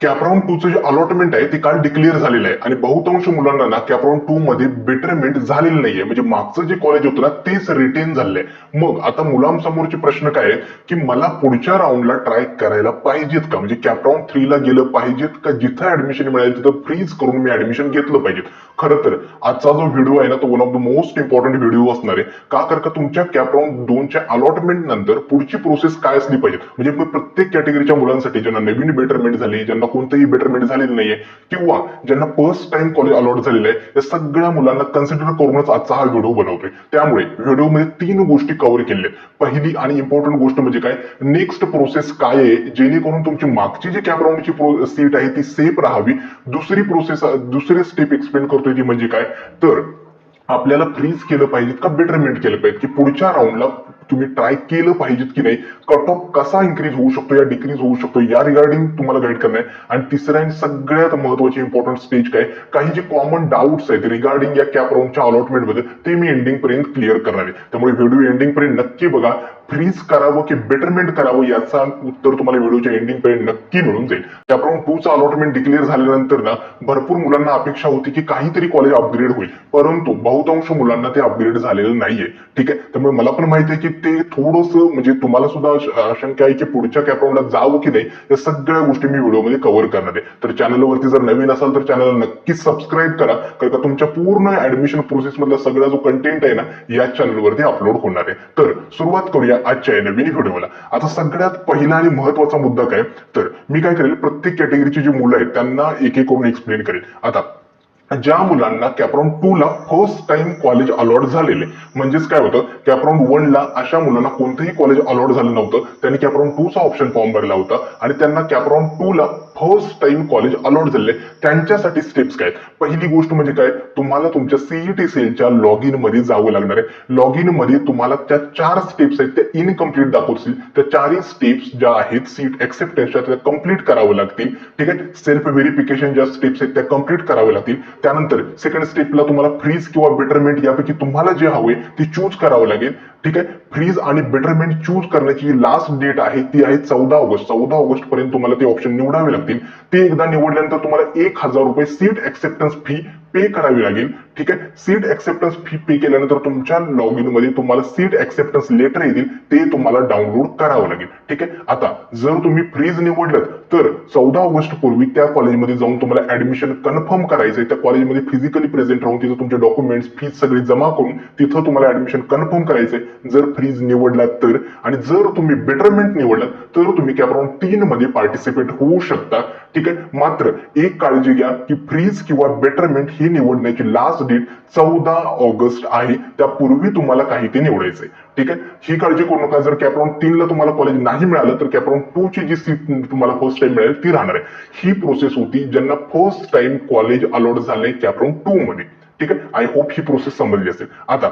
कॅपराऊंड 2 चं जे अलॉटमेंट आहे ते काल डिक्लेअर झालेलं आहे आणि बहुतांश मुलांना ना कॅपराऊंड 2 मध्ये बेटरमेंट झालेलं नाहीये, म्हणजे मागचं जे कॉलेज होतं ना तेच रिटेन झालंय. मग आता मुलांसमोरचे प्रश्न काय आहेत की मला पुढच्या राऊंडला ट्राय करायला पाहिजेत का, म्हणजे कॅपराऊंड 3 ला गेलं पाहिजेत का, जिथं ऍडमिशन मिळेल तिथं फ्रीज करून मी ऍडमिशन घेतलं पाहिजे. खरं तर आजचा जो व्हिडिओ आहे ना तो one of the most important video असणार आहे. का का तुमच्या कॅपराऊंड 2 च्या अलॉटमेंट नंतर पुढची प्रोसेस काय असली पाहिजे, म्हणजे प्रत्येक कॅटेगरीच्या मुलांसाठी ज्यांना नवीन बेटरमेंट झाली, ज्यांना कोणतंही बेटरमेंट झालेलं नाहीये किंवा ज्यांना फर्स्ट टाइम कॉलेज अलॉट झालेलं आहे, या सगळ्या मुलांना कन्सिडर करूनच आजचा हा व्हिडिओ बनवतोय. त्यामुळे व्हिडिओमध्ये 3 गोष्टी कव्हर केल्या. पहिली आणि इम्पॉर्टंट गोष्ट म्हणजे काय, नेक्स्ट प्रोसेस काय आहे जेणेकरून तुमची मागची जी कॅपराऊंडची सीट आहे ती सेफ राहावी. दुसरी स्टेप एक्सप्लेन करतोय ती म्हणजे काय, तर आपल्याला फ्रीज केलं पाहिजे का बेटरमेंट केलं पाहिजे, की पुढच्या राऊंडला तुम्ही ट्राय केलं पाहिजेत की नाही, कट ऑफ कसा इन्क्रीज होऊ शकतो या डिक्रीज होऊ शकतो या रिगार्डिंग तुम्हाला गाईड करणार आहे. आणि तिसरा आणि सगळ्यात महत्वाची इम्पॉर्टंट स्टेज काय, काही जे कॉमन डाऊट्स आहेत रिगार्डिंग या कॅप राऊंडच्या अलॉटमेंट मध्ये ते मी एंडिंग पर्यंत क्लिअर करणार आहे. त्यामुळे व्हिडिओ एंडिंग पर्यंत नक्की बघा. फ्रीज करावं की बेटरमेंट करावं याचा उत्तर तुम्हाला व्हिडिओच्या एंडिंग पर्यंत नक्की मिळून जाईल. कॅपराऊंड 2 चा अलॉटमेंट डिक्लेअर झाल्यानंतर ना भरपूर मुलांना अपेक्षा होती की काहीतरी कॉलेज अपग्रेड होईल, परंतु बहुतांश मुलांना ते अपग्रेड झालेलं नाहीये. ठीक आहे, त्यामुळे मला पण माहिती आहे की ते थोडंसं म्हणजे तुम्हाला सुद्धा आशंका आहे की पुढच्या कॅपराऊंडला जावं की नाही, या सगळ्या गोष्टी मी व्हिडिओमध्ये कव्हर करणार आहे. तर चॅनलवरती जर नवीन असाल तर चॅनलला नक्कीच सबस्क्राईब करा, कारण का तुमच्या पूर्ण ऍडमिशन प्रोसेस मधला सगळा जो कंटेंट आहे ना या चॅनलवरती अपलोड होणार आहे. तर सुरुवात करूया आजच्या या नवीन व्हिडिओला. आता सगळ्यात पहिला आणि महत्वाचा मुद्दा काय, तर मी काय करेल, प्रत्येक कॅटेगरीची जी मुलं आहेत त्यांना एक एक करून एक्सप्लेन करेल. आता ज्या मुलांना कॅपराऊंड 2 ला फर्स्ट टाइम कॉलेज अलॉट झालेले, म्हणजेच काय होतं, कॅपराऊंड 1 ला अशा मुलांना कोणतंही कॉलेज अलॉट झालं नव्हतं, त्यांनी कॅपराऊंड 2 चा ऑप्शन फॉर्म भरला होता आणि त्यांना कॅपराऊंड 2 ला फर्स्ट टाइम कॉलेज अलॉट झाले, त्यांच्यासाठी स्टेप्स काय. पहिली गोष्ट म्हणजे काय, तुम्हाला तुमच्या सीईटी सेलच्या लॉग इन मध्ये जावं लागणार आहे. लॉग इन मध्ये तुम्हाला त्या 4 स्टेप्स आहेत त्या इनकम्प्लीट दाखवतील. त्या 4 स्टेप्स ज्या आहेत सीट एक्सेप्टन्सच्या त्या कम्प्लीट करावं लागतील. ठीक आहे, सेल्फ व्हेरिफिकेशन ज्या स्टेप्स आहेत त्या कम्प्लीट कराव्या लागतील. त्यानंतर सेकंड स्टेपला तुम्हाला फ्रीज किंवा बेटरमेंट यापैकी तुम्हाला जे हवे ती चूज करावं लागेल. ठीक आहे, फ्रीज आणि बेटरमेंट चूज करण्याची लास्ट डेट आहे ती आहे 14 ऑगस्ट. 14 ऑगस्ट पर्यंत तुम्हाला ते ऑप्शन निवडावे लागतील. ते एकदा निवडल्यानंतर तुम्हाला 1000 रुपये सीट एक्सेप्टन्स फी पे करावी लागेल. ठीक आहे, सीट एक्सेप्टन्स फी पे केल्यानंतर तुमच्या लॉग इन मध्ये तुम्हाला सीट एक्सेप्टन्स लेटर येतील, ते तुम्हाला डाउनलोड करावं लागेल. ठीक आहे, आता जर तुम्ही फ्रीज निवडलं तर 14 ऑगस्ट पूर्वी त्या कॉलेजमध्ये जाऊन तुम्हाला ऍडमिशन कन्फर्म करायचंय. त्या कॉलेजमध्ये फिजिकली प्रेझेंट राहून तिथं तुमचे डॉक्युमेंट्स फीज सगळी जमा करून तिथं तुम्हाला ऍडमिशन कन्फर्म करायचंय जर फ्रीज निवडला तर. आणि जर तुम्ही बेटरमेंट निवडलं तर तुम्ही कॅपराऊंड 3 मध्ये पार्टिसिपेट होऊ शकता. ठीक आहे, मात्र एक काळजी घ्या की फ्रीज किंवा बेटरमेंट ही निवडण्याची लास्ट डेट 14 ऑगस्ट आहे, त्यापूर्वी तुम्हाला काही ते निवडायचंय. ठीक आहे, ही काळजी करू नका. जर कॅपराऊंड 3 ला तुम्हाला कॉलेज नाही मिळालं तर कॅपराऊंड 2 ची जी सीट तुम्हाला फर्स्ट टाइम मिळेल ती राहणार आहे. ही प्रोसेस होती ज्यांना फर्स्ट टाइम कॉलेज अलॉट झालंय कॅपराऊंड 2 मध्ये. ठीक आहे, आय होप ही प्रोसेस समजली असेल. आता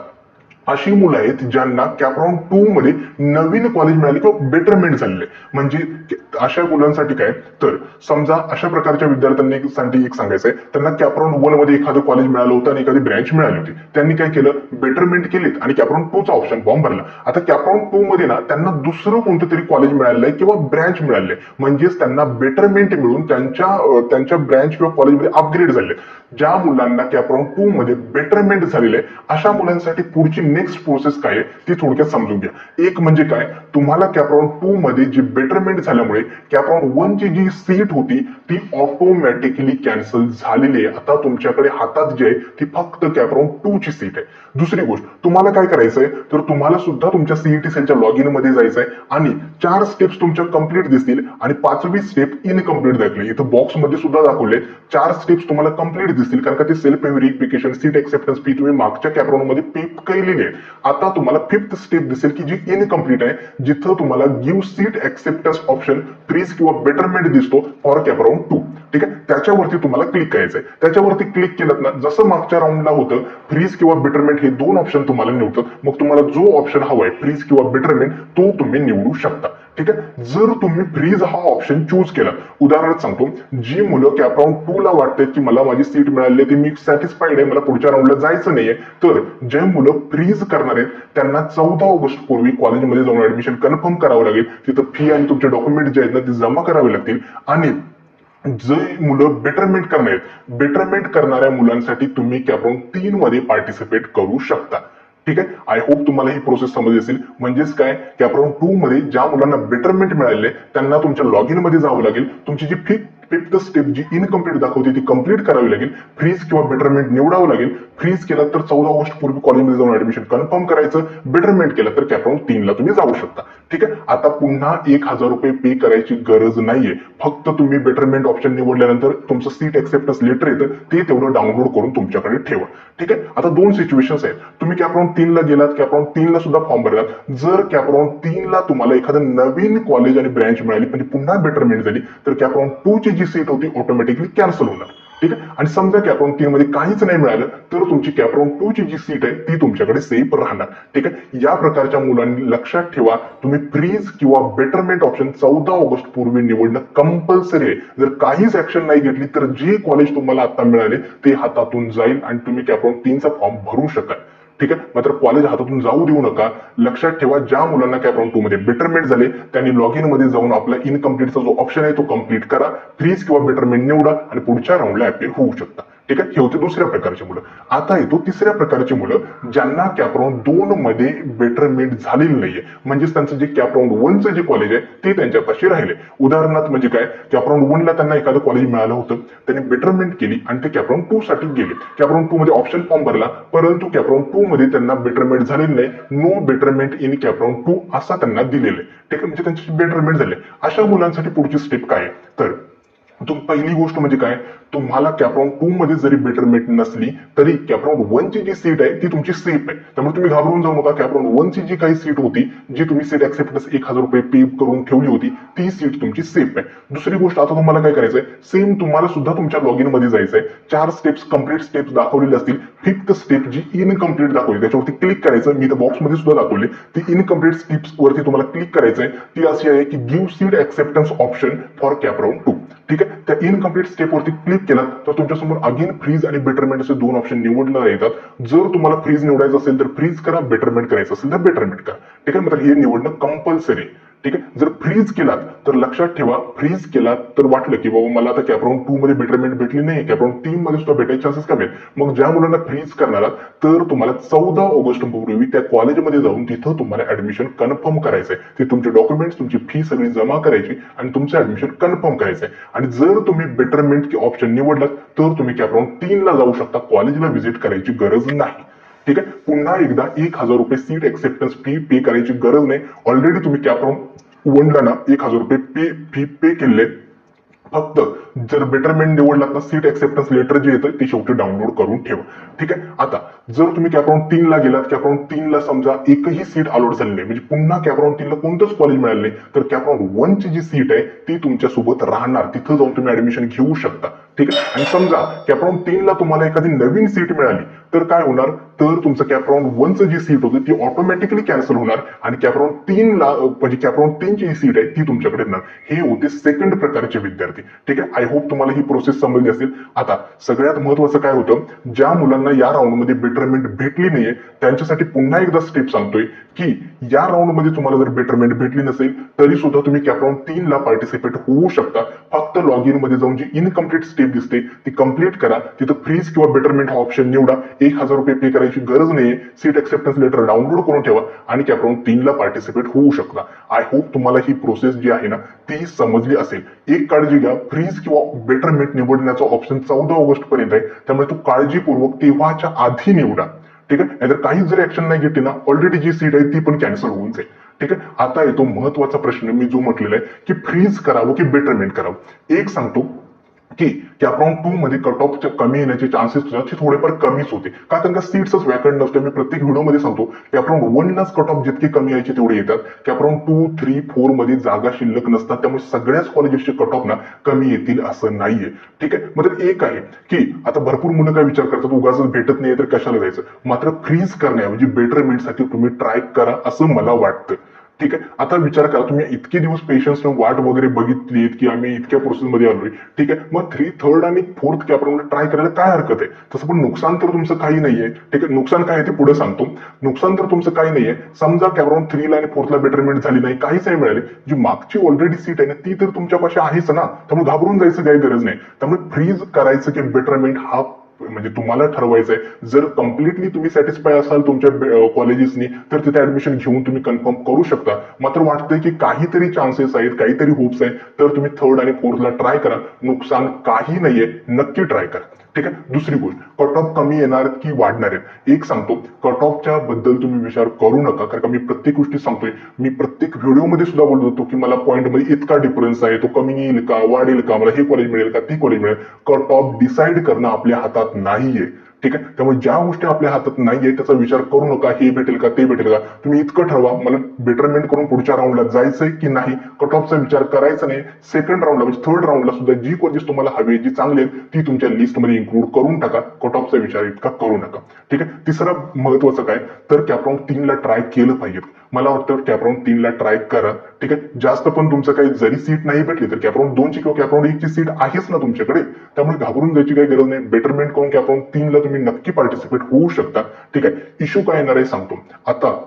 अशी मुलं आहेत ज्यांना कॅपराऊंड 2 मध्ये नवीन कॉलेज मिळाले किंवा बेटरमेंट झालेले, म्हणजे अशा मुलांसाठी काय, तर समजा अशा प्रकारच्या विद्यार्थ्यांसाठी एक सांगायचंय, त्यांना कॅपराऊंड 1 मध्ये एखादं कॉलेज मिळालं होतं आणि एखादी ब्रँच मिळाली होती. त्यांनी काय केलं, बेटरमेंट केलीत आणि कॅपराऊंड 2 चा ऑप्शन फॉर्म भरला. आता कॅपराऊंड 2 मध्ये ना त्यांना दुसरं कोणतं तरी कॉलेज मिळालंय किंवा ब्रँच मिळालंय, म्हणजेच त्यांना बेटरमेंट मिळून त्यांच्या ब्रँच किंवा कॉलेजमध्ये अपग्रेड झाले. ज्या मुलांना कॅपराऊंड 2 मध्ये बेटरमेंट झालेलं आहे अशा मुलांसाठी पुढची नेक्स्ट प्रोसेस काय आहे ती थोडक्यात समजून घ्या. एक म्हणजे काय, तुम्हाला कॅपराऊंड 2 मध्ये जी बेटरमेंट झाल्यामुळे कॅपराऊंड 1 ची जी सीट होती ती ऑटोमॅटिकली कॅन्सल झालेली आहे. आता तुमच्याकडे हातात जी आहे ती फक्त कॅपराऊंड 2 ची सीट आहे. दुसरी गोष्ट, तुम्हाला काय करायचंय, तर तुम्हाला सुद्धा तुमच्या सीईटी सेलच्या लॉग इन मध्ये जायचंय आणि 4 स्टेप्स तुमच्या कंप्लीट दिसतील आणि 5वी स्टेप इनकम्प्लीट दाखवली. इथं बॉक्स मध्ये सुद्धा दाखवले 4 स्टेप्स तुम्हाला कंप्लीट दिसतील, कारण का ते self verification seat acceptance fee तुम्ही मागच्या कॅपराऊंड मध्ये पे केलेली आहे. आता तुम्हाला 5th स्टेप दिसेल की जी इनकम्प्लीट आहे, जिथं तुम्हाला give seat acceptance option freeze किंवा बेटरमेंट दिसतो फॉर कॅपराऊंड 2. ठीक आहे, त्याच्यावरती तुम्हाला क्लिक करायचंय. त्याच्यावरती क्लिक केलं ना, जसं मागच्या राऊंडला होतं फ्रीज किंवा बेटरमेंट हे 2 ऑप्शन तुम्हाला निवडतात. मग तुम्हाला जो ऑप्शन हवाय फ्रीज किंवा बेटरमेंट तो तुम्ही निवडू शकता. ठीक आहे, जर तुम्ही फ्रीज हा ऑप्शन चूज केला, उदाहरणार्थ सांगतो, जी मुलं कॅपराऊंड 2 ला वाटते की मला माझी सीट मिळाली ती मी सॅटिस्फाईड आहे, मला पुढच्या राऊंडला जायचं नाहीये, तर जे मुलं फ्रीज करणार आहेत त्यांना 14 ऑगस्ट पूर्वी कॉलेजमध्ये जाऊन ऍडमिशन कन्फर्म करावं लागेल. तिथं फी आणि तुमचे डॉक्युमेंट जे आहेत ना ते जमा करावे लागतील आणि जे मुलं बेटरमेंट करणाऱ्या मुलांसाठी तुम्ही कॅप्रॉन 3 मध्ये पार्टिसिपेट करू शकता. ठीक आहे. आय होप तुम्हाला ही प्रोसेस समजली असेल. म्हणजेच काय, कॅप्रॉन 2 मध्ये ज्या मुलांना बेटरमेंट मिळाले त्यांना तुमच्या लॉग इन मध्ये जावं लागेल. तुमची जी फिफ्थ स्टेप जी इनकम्प्लीट दाखवते ती कंप्लीट करावी लागेल. फ्रीज किंवा बेटरमेंट निवडावं लागेल. फ्रीज केलं तर 14 ऑगस्ट पूर्वी कॉलेजमध्ये जाऊन ऍडमिशन कन्फर्म करायचं. बेटरमेंट केलं तर कॅप्रॉन 3 ला तुम्ही जाऊ शकता. ठीक आहे. आता पुन्हा 1,000 रुपये पे करायची गरज नाहीये. फक्त तुम्ही बेटरमेंट ऑप्शन निवडल्यानंतर तुमचं सीट एक्सेप्टन्स लेटर येतं, ते तेवढं डाउनलोड करून तुमच्याकडे ठेवा. ठीक आहे. आता 2 सिच्युएशन्स आहेत. तुम्ही कॅप्रॉन 3 ला गेलात, कॅप्रॉन 3 ला सुद्धा फॉर्म भरलात. जर कॅप्रॉन 3 ला तुम्हाला एखादं नवीन कॉलेज आणि ब्रँच मिळाली, म्हणजे पुन्हा बेटरमेंट झाली, तर कॅप्रॉन 2 ची जी सीट होती ऑटोमॅटिकली कॅन्सल होणार. ठीक आहे. आणि समजा कॅप्रॉन 3 मध्ये काहीच नाही मिळालं, तर तुमची कॅप्रॉन 2 ची जी सीट आहे ती तुमच्याकडे सेफ राहणार. ठीक आहे. या प्रकारच्या मुलांनी लक्षात ठेवा, तुम्ही फ्रीज किंवा बेटरमेंट ऑप्शन 14 ऑगस्ट पूर्वी निवडणं कंपल्सरी आहे. जर काहीच ऍक्शन नाही घेतली तर जे कॉलेज तुम्हाला आता मिळाले ते हातातून जाईल आणि तुम्ही कॅप्रॉन 3 चा फॉर्म भरू शकाल. ठीक आहे. मात्र कॉलेज हातातून जाऊ देऊ नका. लक्षात ठेवा, ज्या मुलांना कॅप्रॉन 2 मध्ये बेटरमेंट झाले त्यांनी लॉग इन मध्ये जाऊन आपला इनकम्प्लीटचा जो ऑप्शन आहे तो कंप्लीट करा. फ्रीज किंवा बेटरमेंट निवडा आणि पुढच्या राऊंडला अपीयर होऊ शकता. ठीक आहे. हे होते दुसऱ्या प्रकारची मुलं. आता येतो तिसऱ्या प्रकारची मुलं ज्यांना कॅप्रॉन 2 मध्ये बेटरमेंट झालेली नाहीये. म्हणजेच त्यांचं जे कॅप्रॉन 1 चं जे कॉलेज आहे ते त्यांच्यापाशी राहिले. उदाहरणार्थ म्हणजे काय, कॅप्रॉन 1 ला त्यांना एखादं कॉलेज मिळालं होतं, त्यांनी बेटरमेंट केली आणि ते कॅप्रॉन 2 साठी गेले. कॅप्रॉन 2 मध्ये ऑप्शन फॉर्म भरला, परंतु कॅप्रॉन 2 मध्ये त्यांना बेटरमेंट झालेली नाही. नो बेटरमेंट इन कॅप्रॉन 2 असा त्यांना दिलेलं आहे. ठीक आहे. म्हणजे त्यांची बेटरमेंट झाले. अशा मुलांसाठी पुढची स्टेप काय आहे, तर पहिली गोष्ट म्हणजे काय, तुम्हाला कॅप्रॉन 2 मध्ये जरी बेटरमेंट नसली तरी कॅप्रॉन 1 ची जी सीट आहे ती तुमची सेफ आहे. त्यामुळे तुम्ही घाबरून जाऊ नका. कॅप्रॉन 1 ची जी काही सीट होती, जी तुम्ही सीट एक्सेप्टन्स 1,000 रुपये पे करून ठेवली होती, ती सीट तुमची सेफ आहे. दुसरी गोष्ट, आता तुम्हाला काय करायचंय, सेम तुम्हाला सुद्धा तुमच्या लॉग इन मध्ये जायचंय. 4 स्टेप्स कंप्लीट स्टेप्स दाखवलेले असतील. फिफ्थ स्टेप जी इनकम्प्लीट दाखवली त्याच्यावरती क्लिक करायचं. मी तर बॉक्स मध्ये सुद्धा दाखवले. ती इनकम्प्लीट स्टेप्स वरती तुम्हाला क्लिक करायचंय. ती अशी आहे की give seat acceptance option for CAP round 2. ठीक आहे. त्या इनकम्प्लीट स्टेप वरती क्लिक केला तर तुमच्यासमोर अगेन फ्रीज आणि बेटरमेंट असे 2 ऑप्शन निवडले येतात. जर तुम्हाला फ्रीज निवडायचं असेल तर फ्रीज करा, बेटरमेंट करायचं असेल तर बेटरमेंट करा. ठीक आहे. हे निवडणं कंपल्सरी. ठीक आहे. जर फ्रीज केलात तर लक्षात ठेवा, फ्रीज केलात तर वाटलं की बाबा मला आता कॅप्रॉन 2 मध्ये बेटरमेंट भेटली नाही, कॅप्रॉन 3 मध्ये सुद्धा भेटायचे चान्सेस कमी आहेत. मग ज्या मुलांना फ्रीज करणार तर तुम्हाला 14 ऑगस्ट पूर्वी त्या कॉलेजमध्ये जाऊन तिथं तुम्हाला ऍडमिशन कन्फर्म करायचंय. ते तुमचे डॉक्युमेंट्स, तुमची फी सगळी जमा करायची आणि तुमचं ऍडमिशन कन्फर्म करायचंय. आणि जर तुम्ही बेटरमेंट ऑप्शन निवडलात तर तुम्ही कॅप्रॉन 3 ला जाऊ शकता. कॉलेजला व्हिजिट करायची गरज नाही. ठीक आहे. पुन्हा एकदा 1,000 रुपये सीट एक्सेप्टन्स फी पे करायची गरज नाही. ऑलरेडी तुम्ही कॅप्रॉन 1 ला ना 1,000 रुपये फी पे केले. फक्त जर बेटरमेंट निवडलात ना, सीट एक्सेप्टन्स लेटर जे येतं ते शेवटी डाउनलोड करून ठेवा. ठीक आहे. आता जर तुम्ही कॅप्रॉन 3 ला गेलात, कॅप्रॉन 3 ला समजा एकही सीट अलॉट झाली नाही, म्हणजे पुन्हा कॅप्रॉन 3 ला कोणतंच कॉलेज मिळालं नाही, तर कॅप्रॉन 1 ची जी सीट आहे ती तुमच्या सोबत राहणार. तिथं जाऊन तुम्ही ऍडमिशन घेऊ शकता. ठीक आहे. आणि समजा कॅप्रॉन 3 ला तुम्हाला एखादी नवीन सीट मिळाली तर काय होणार, तर तुमचं कॅप्रॉन 1 चं जी सीट होती ती ऑटोमॅटिकली कॅन्सल होणार आणि कॅप्रॉन 3 ला म्हणजे कॅप्रॉन 3 ची सीट आहे ती तुमच्याकडे येणार. हे होते सेकंड प्रकारचे विद्यार्थी. ठीक आहे. आय होप तुम्हाला ही प्रोसेस समजली असेल. आता सगळ्यात महत्वाचं काय होतं, ज्या मुलांना या राऊंड मध्ये बेटरमेंट भेटली नाहीये त्यांच्यासाठी पुन्हा एकदा स्टेप सांगतोय की या राऊंड मध्ये तुम्हाला जर बेटरमेंट भेटली नसेल तरी सुद्धा तुम्ही कॅप्रॉन 3 ला पार्टिसिपेट होऊ शकता. फक्त लॉग इन मध्ये जाऊन जी इनकम्प्लीट स्टेप दिसते ती कंप्लीट करा. तिथं फ्रीज किंवा बेटरमेंट हा ऑप्शन निवडा. 1,000 रुपये पे करायची गरज नाहीये. सीट एक्सेप्टन्स लेटर डाउनलोड करून ठेवा आणि कॅप्रॉन 3 ला पार्टिसिपेट होऊ शकता. आय होप तुम्हाला ही प्रोसेस जी आहे ना ती समजली असेल. एक काळजी घ्या, फ्रीज किंवा बेटरमेंट निवडण्याचा ऑप्शन 14 ऑगस्ट पर्यंत आहे. त्यामुळे तो काळजीपूर्वक तेव्हाच्या आधी निवडा. ठीक आहे. नाहीतर काहीच जर ऍक्शन नाही घेतली ना, ऑलरेडी जी सीट आहे ती पण कॅन्सल होऊन जाईल. ठीक आहे. आता येतो महत्वाचा प्रश्न मी जो म्हटलेला आहे की फ्रीज करावं की बेटरमेंट करावं. एक सांगतो की कॅप्रॉन 2 मध्ये कट ऑफ कमी येण्याचे चान्सेस थोडेफार कमीच होते. का, कारण का सीट्सच वॅकंट नसते. मी प्रत्येक व्हिडिओमध्ये सांगतो कॅप्रॉन 1 लाच कट ऑफ जितके कमी यायचे तेवढे येतात. कॅप्रॉन 2, 3, 4 मध्ये जागा शिल्लक नसतात. त्यामुळे सगळ्याच कॉलेजेसचे कट ऑफ ना कमी येतील असं नाहीये. ठीक आहे. मात्र एक आहे की आता भरपूर मुलं काय विचार करतात, उगाच भेटत नाहीये तर कशाला जायचं. मात्र फ्रीज करण्याऐवजी बेटरमेंटसाठी तुम्ही ट्राय करा असं मला वाटतं. ठीक आहे. आता विचार करा, तुम्ही इतके दिवस पेशन्सने वाट वगैरे बघितलीत की आम्ही इतक्या प्रोसेसमध्ये आलोय, ठीक आहे. मग थर्ड आणि फोर्थ कॅपराऊंड ट्राय करायला काय हरकत आहे? तसं पण नुकसान तर तुमचं काही नाहीये, ठीक आहे. नुकसान काय आहे ते पुढे सांगतो. नुकसान तर तुमचं काही नाहीये. समजा कॅपराऊंड 3 ला आणि 4 ला बेटरमेंट झाली नाही, काहीच नाही मिळाले, जी मागची ऑलरेडी सीट आहे ना ती तर तुमच्यापाशी आहेच ना, त्यामुळे घाबरून जायचं काही गरज नाही. त्यामुळे फ्रीज करायचं की बेटरमेंट हा म्हणजे तुम्हाला ठरवायचंय. जर कम्प्लिटली तुम्ही सॅटिस्फाय असाल तुमच्या कॉलेजेसनी तर तिथे ऍडमिशन घेऊन तुम्ही कन्फर्म करू शकता. मात्र वाटतंय की काहीतरी चान्सेस आहेत, काहीतरी होप्स आहेत, तर तुम्ही थर्ड आणि फोर्थला ट्राय करा. नुकसान काही नाहीये, नक्की ट्राय करा. ठीक आहे. दुसरी गोष्ट, कट ऑफ कमी येणार की वाढणार आहेत? एक सांगतो, कट ऑफच्या बद्दल तुम्ही विचार करू नका, कारण का मी प्रत्येक गोष्टी सांगतोय. मी प्रत्येक व्हिडिओमध्ये सुद्धा बोलत होतो की मला पॉईंट मध्ये इतका डिफरन्स आहे, तो कमी येईल का, वाढेल का, मला हे कॉलेज मिळेल का, ती कॉलेज मिळेल. कट ऑफ डिसाईड करणं आपल्या हातात नाहीये, ठीक आहे. त्यामुळे ज्या गोष्टी आपल्या हातात नाहीये त्याचा विचार करू नका, हे भेटेल का, ते भेटेल का. तुम्ही इतकं ठरवा, मला बेटरमेंट करून पुढच्या राऊंडला जायचंय की नाही. कट ऑफचा विचार करायचा नाही. सेकंड राऊंडला म्हणजे थर्ड राऊंडला सुद्धा जी कॉलेज तुम्हाला हवी, जी चांगली आहेत, ती तुमच्या लिस्टमध्ये इन्क्लूड करून टाका. कट ऑफचा विचार इतका करू नका, ठीक आहे. तिसरं महत्वाचं काय, तर कॅपराऊंड 3 ला ट्राय केलं पाहिजे. मला वाटतं कॅपराऊंड 3 ला ट्राय करा, ठीक आहे. जास्त पण तुमचं काही जरी सीट नाही भेटली तर कॅपराऊंड 2 ची किंवा कॅपराऊंड 1 ची सीट आहेच ना तुमच्याकडे, त्यामुळे घाबरून जायची काही गरज नाही. बेटरमेंट करून कॅपराऊंड 3 ला तुम्ही नक्की पार्टिसिपेट होऊ शकता, ठीक आहे. इश्यू काय येणार आहे सांगतो. आता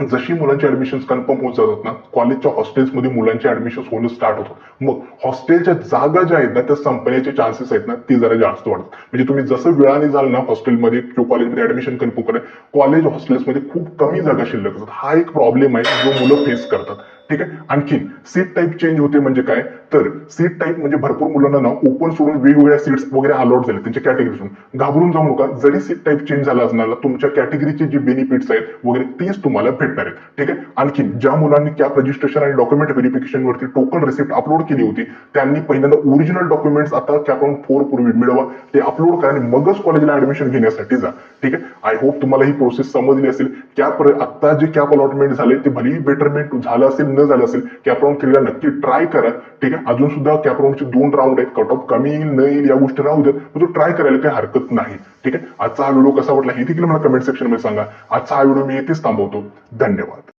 जशी मुलांची ऍडमिशन कन्फर्म होत जातात ना, कॉलेजच्या हॉस्टेल्समध्ये मुलांचे ऍडमिशन होणं स्टार्ट होतं. मग हॉस्टेलच्या जागा ज्या आहेत ना त्या संपण्याचे चान्सेस आहेत ना ते जरा जास्त वाढतात. म्हणजे तुम्ही जसं वेळाने जाल ना हॉस्टेलमध्ये किंवा कॉलेजमध्ये ऍडमिशन कन्फर्म करा, कॉलेज हॉस्टेल्समध्ये खूप कमी जागा शिल्लक असतात. हा एक प्रॉब्लेम आहे जो मुलं फेस करतात, ठीक आहे. आणखी सीट टाईप चेंज होते म्हणजे काय, तर सीट टाईप म्हणजे भरपूर मुलांना ना ओपन सोडून वेगवेगळ्या सीट्स वगैरे अलॉट झाले त्यांच्या कॅटेगरीतून. घाबरून जाऊ नका, जरी सीट टाईप चेंज झाला असणार ना तुमच्या कॅटेगरीचे जे बेनिफिट्स आहेत वगैरे तेच तुम्हाला भेटणार आहेत, ठीक आहे. आणखी ज्या मुलांनी कॅप रजिस्ट्रेशन आणि डॉक्युमेंट व्हेरिफिकेशन वरती टोकन रिसिप्ट अपलोड केली होती त्यांनी पहिल्यांदा ओरिजिनल डॉक्युमेंट्स आता कॅपराऊंड 4 पूर्वी मिळवा, ते अपलोड करा आणि मगच कॉलेजला ऍडमिशन घेण्यासाठी जा, ठीक आहे. आय होप तुम्हाला ही प्रोसेस समजली असेल. कॅप आता जे कॅप अलॉटमेंट झाले ते भलेही बेटरमेंट झालं असेल न झालं असेल, कॅपराऊंड 3 ला नक्की ट्राय करा, ठीक आहे. अजून सुद्धा कॅपराऊंडचे 2 राऊंड आहेत. कट ऑफ कमी येईल न येईल या गोष्टी राहू देत, पण तो ट्राय करायला काही हरकत नाही, ठीक आहे. आजचा हा व्हिडिओ कसा वाटला हे देखील मला कमेंट सेक्शन मध्ये सांगा. आजचा हा व्हिडिओ मी येथेच थांबवतो. धन्यवाद.